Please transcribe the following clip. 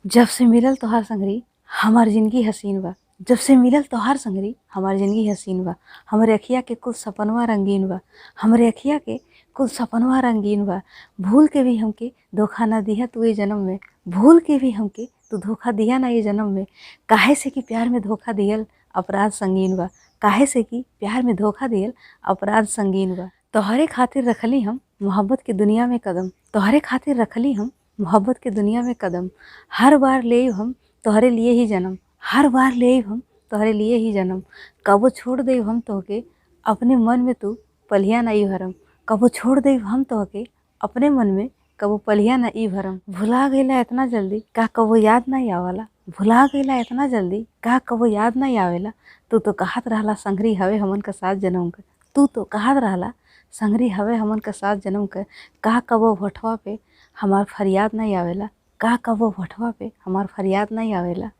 जब से मिलल तोहार संगरी हमार जिंदगी हसीन बा। जब से मिलल तोहार संगरी हमार जिंदगी हसीन बा। हमरे अखिया के कुल सपनवा रंगीन बा। हमरे अखिया के कुल सपनवा रंगीन बा। भूल के भी हमके धोखा ना दिया तू ये जन्म में। भूल के भी हमके तू धोखा दिया ना ये जन्म में। काहे से कि प्यार में धोखा दियल अपराध संगीन बा। काहे से कि प्यार में धोखा दियल अपराध संगीन बा। तोहरे खातिर रखली हम मोहब्बत के दुनिया में कदम। तोहरे खातिर रखली हम मोहब्बत के दुनिया में कदम। हर बार ले हम तोहरे लिए ही जन्म। हर बार ले हम तोहरे लिए ही जन्म। कबो छोड़ दे हम तोहके अपने मन में तू पलिया ना ई भरम। कबो छोड़ दे हम तोहके अपने मन में कबो पलिया ना ई भरम। भुला गईला इतना जल्दी का कबो याद ना आवेला। भुला गईला इतना जल्दी का कबो याद ना आवेला। तू तो कहत रहला संगरी हवे हमन का साथ जन्म का। तू तो कहत रहला संगरी हवे हमन का साथ जन्म का। का कबो होठवा पे हमार फरियाद नहीं आवेला। का कबो होठवा पे हमार फरियाद नहीं आवेला।